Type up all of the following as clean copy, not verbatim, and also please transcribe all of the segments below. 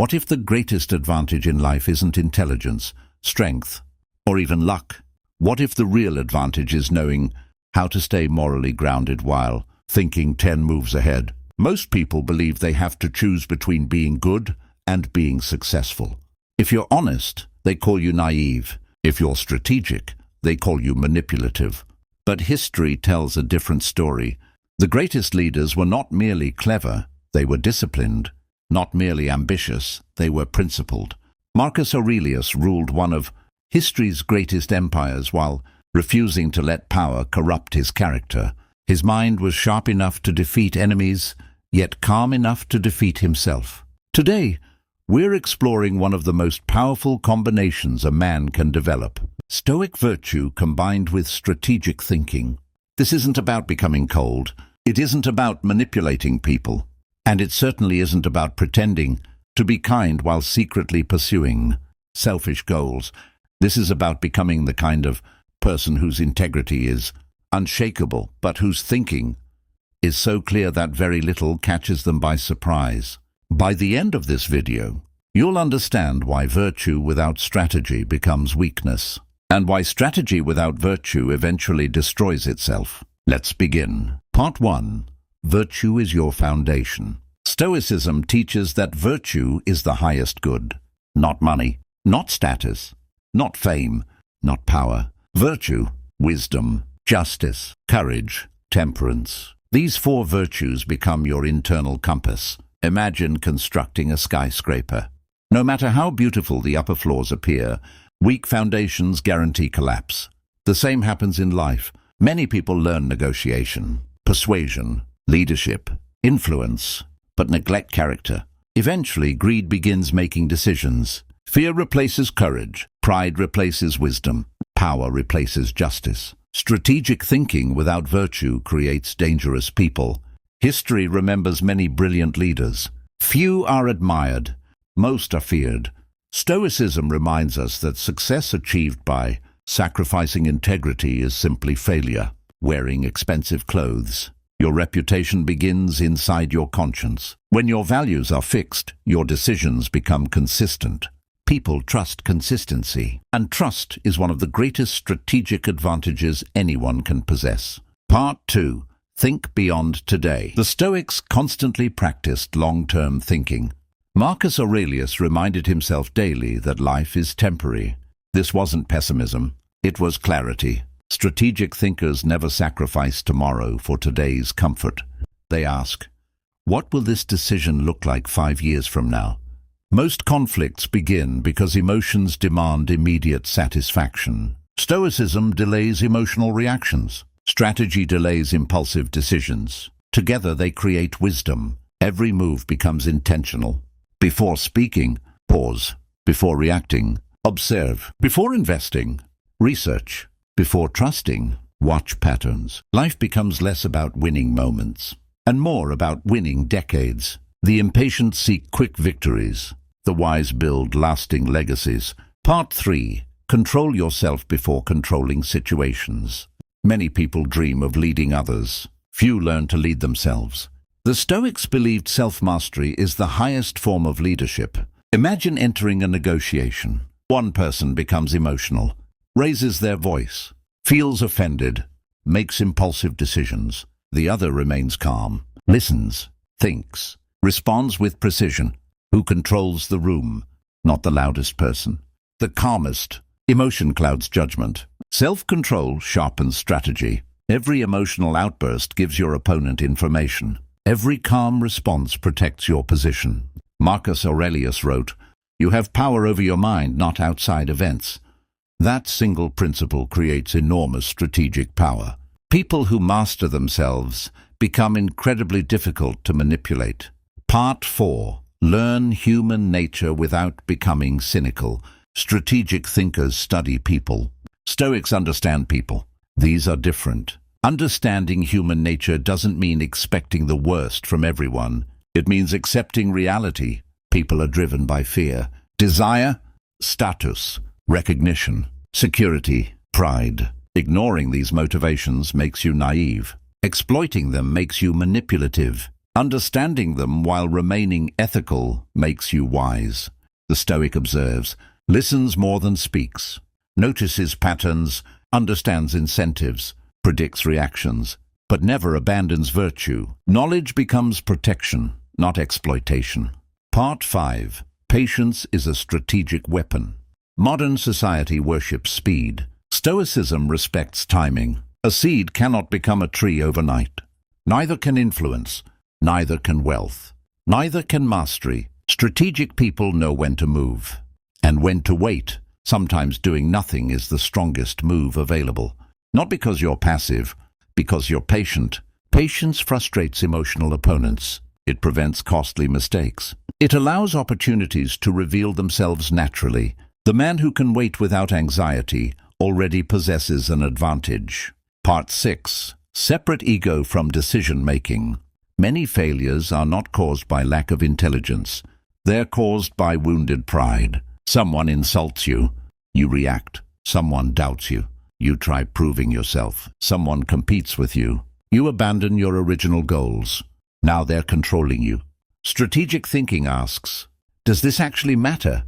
What if the greatest advantage in life isn't intelligence, strength, or even luck? What if the real advantage is knowing how to stay morally grounded while thinking 10 moves ahead? Most people believe they have to choose between being good and being successful. If you're honest, they call you naive. If you're strategic, they call you manipulative. But history tells a different story. The greatest leaders were not merely clever, they were disciplined. Not merely ambitious, they were principled. Marcus Aurelius ruled one of history's greatest empires while refusing to let power corrupt his character. His mind was sharp enough to defeat enemies, yet calm enough to defeat himself. Today, we're exploring one of the most powerful combinations a man can develop: Stoic virtue combined with strategic thinking. This isn't about becoming cold. It isn't about manipulating people. And it certainly isn't about pretending to be kind while secretly pursuing selfish goals. This is about becoming the kind of person whose integrity is unshakable, but whose thinking is so clear that very little catches them by surprise. By the end of this video, you'll understand why virtue without strategy becomes weakness, and why strategy without virtue eventually destroys itself. Let's begin. Part 1. Virtue is your foundation. Stoicism teaches that virtue is the highest good. Not money, not status, not fame, not power. Virtue, wisdom, justice, courage, temperance. These 4 virtues become your internal compass. Imagine constructing a skyscraper. No matter how beautiful the upper floors appear, weak foundations guarantee collapse. The same happens in life. Many people learn negotiation, persuasion, leadership, influence, but neglect character. Eventually, greed begins making decisions. Fear replaces courage. Pride replaces wisdom. Power replaces justice. Strategic thinking without virtue creates dangerous people. History remembers many brilliant leaders. Few are admired. Most are feared. Stoicism reminds us that success achieved by sacrificing integrity is simply failure. Wearing expensive clothes. Your reputation begins inside your conscience. When your values are fixed, your decisions become consistent. People trust consistency, and trust is one of the greatest strategic advantages anyone can possess. Part 2. Think beyond today. The Stoics constantly practiced long-term thinking. Marcus Aurelius reminded himself daily that life is temporary. This wasn't pessimism, it was clarity. Strategic thinkers never sacrifice tomorrow for today's comfort. They ask, what will this decision look like 5 years from now? Most conflicts begin because emotions demand immediate satisfaction. Stoicism delays emotional reactions. Strategy delays impulsive decisions. Together they create wisdom. Every move becomes intentional. Before speaking, pause. Before reacting, observe. Before investing, research. Before trusting, watch patterns. Life becomes less about winning moments and more about winning decades. The impatient seek quick victories. The wise build lasting legacies. Part 3. Control yourself before controlling situations. Many people dream of leading others. Few learn to lead themselves. The Stoics believed self-mastery is the highest form of leadership. Imagine entering a negotiation. One person becomes emotional, raises their voice, feels offended, makes impulsive decisions. The other remains calm, listens, thinks, responds with precision. Who controls the room? Not the loudest person. The calmest. Emotion clouds judgment. Self-control sharpens strategy. Every emotional outburst gives your opponent information. Every calm response protects your position. Marcus Aurelius wrote, "You have power over your mind, not outside events." That single principle creates enormous strategic power. People who master themselves become incredibly difficult to manipulate. Part 4. Learn human nature without becoming cynical. Strategic thinkers study people. Stoics understand people. These are different. Understanding human nature doesn't mean expecting the worst from everyone. It means accepting reality. People are driven by fear, desire, status, recognition, security, pride. Ignoring these motivations makes you naive. Exploiting them makes you manipulative. Understanding them while remaining ethical makes you wise. The Stoic observes, listens more than speaks, notices patterns, understands incentives, predicts reactions, but never abandons virtue. Knowledge becomes protection, not exploitation. Part 5. Patience is a strategic weapon. Modern society worships speed. Stoicism respects timing. A seed cannot become a tree overnight. Neither can influence, neither can wealth, neither can mastery. Strategic people know when to move and when to wait. Sometimes doing nothing is the strongest move available. Not because you're passive, because you're patient. Patience frustrates emotional opponents. It prevents costly mistakes. It allows opportunities to reveal themselves naturally. The man who can wait without anxiety already possesses an advantage. Part 6. Separate ego from decision-making. Many failures are not caused by lack of intelligence. They're caused by wounded pride. Someone insults you, you react. Someone doubts you, you try proving yourself. Someone competes with you, you abandon your original goals. Now they're controlling you. Strategic thinking asks, does this actually matter?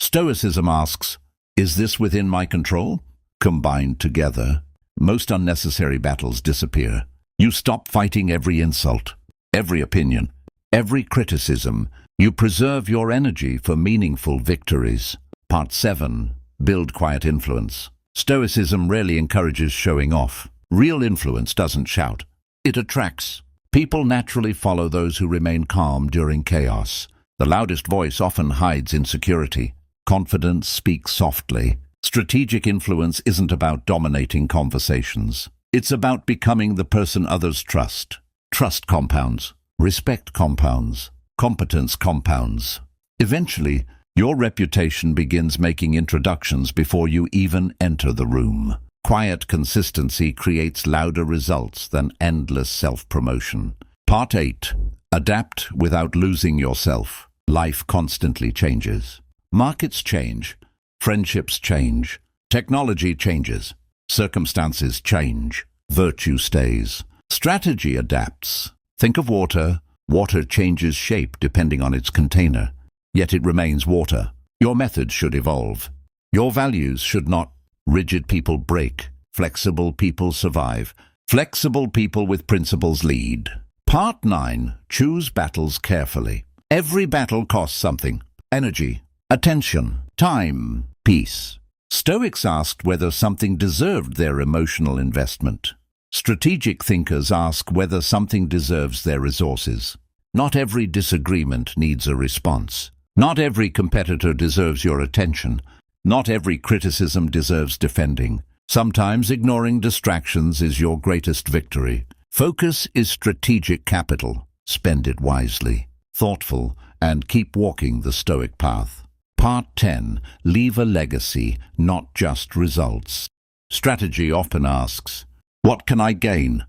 Stoicism asks, is this within my control? Combined together, most unnecessary battles disappear. You stop fighting every insult, every opinion, every criticism. You preserve your energy for meaningful victories. Part 7. Build quiet influence. Stoicism rarely encourages showing off. Real influence doesn't shout. It attracts. People naturally follow those who remain calm during chaos. The loudest voice often hides insecurity. Confidence speaks softly. Strategic influence isn't about dominating conversations. It's about becoming the person others trust. Trust compounds. Respect compounds. Competence compounds. Eventually, your reputation begins making introductions before you even enter the room. Quiet consistency creates louder results than endless self-promotion. Part 8. Adapt without losing yourself. Life constantly changes. Markets change. Friendships change. Technology changes. Circumstances change. Virtue stays. Strategy adapts. Think of water. Water changes shape depending on its container, yet it remains water. Your methods should evolve. Your values should not. Rigid people break. Flexible people survive. Flexible people with principles lead. Part 9. Choose battles carefully. Every battle costs something. Energy, attention, time, peace. Stoics asked whether something deserved their emotional investment. Strategic thinkers ask whether something deserves their resources. Not every disagreement needs a response. Not every competitor deserves your attention. Not every criticism deserves defending. Sometimes ignoring distractions is your greatest victory. Focus is strategic capital. Spend it wisely, thoughtful, and keep walking the Stoic path. Part 10. Leave a legacy, not just results. Strategy often asks, what can I gain?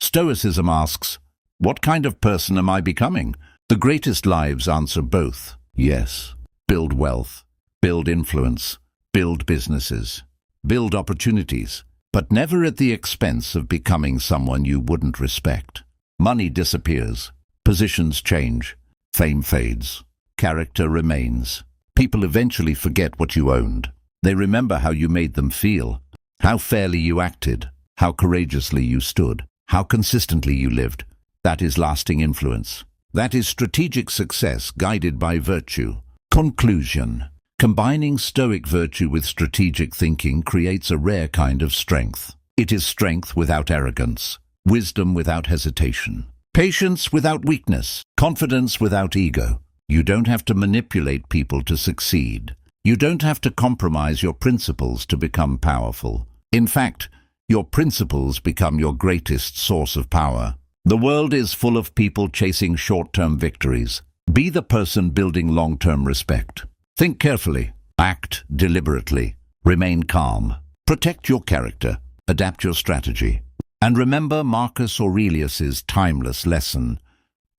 Stoicism asks, what kind of person am I becoming? The greatest lives answer both. Yes. Build wealth, build influence, build businesses, build opportunities, but never at the expense of becoming someone you wouldn't respect. Money disappears, positions change, fame fades, character remains. People eventually forget what you owned. They remember how you made them feel, how fairly you acted, how courageously you stood, how consistently you lived. That is lasting influence. That is strategic success guided by virtue. Conclusion. Combining Stoic virtue with strategic thinking creates a rare kind of strength. It is strength without arrogance, wisdom without hesitation, patience without weakness, confidence without ego. You don't have to manipulate people to succeed. You don't have to compromise your principles to become powerful. In fact, your principles become your greatest source of power. The world is full of people chasing short-term victories. Be the person building long-term respect. Think carefully. Act deliberately. Remain calm. Protect your character. Adapt your strategy. And remember Marcus Aurelius's timeless lesson.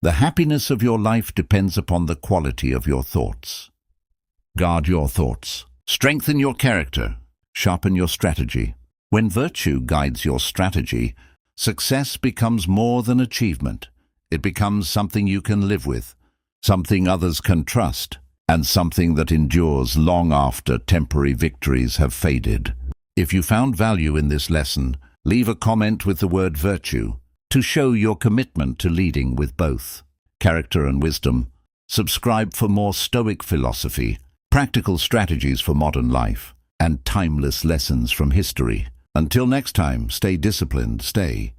The happiness of your life depends upon the quality of your thoughts. Guard your thoughts. Strengthen your character. Sharpen your strategy. When virtue guides your strategy, success becomes more than achievement. it becomes something you can live with, something others can trust, and something that endures long after temporary victories have faded. If you found value in this lesson, leave a comment with the word virtue to show your commitment to leading with both character and wisdom. Subscribe for more Stoic philosophy, practical strategies for modern life, and timeless lessons from history. Until next time, stay disciplined, stay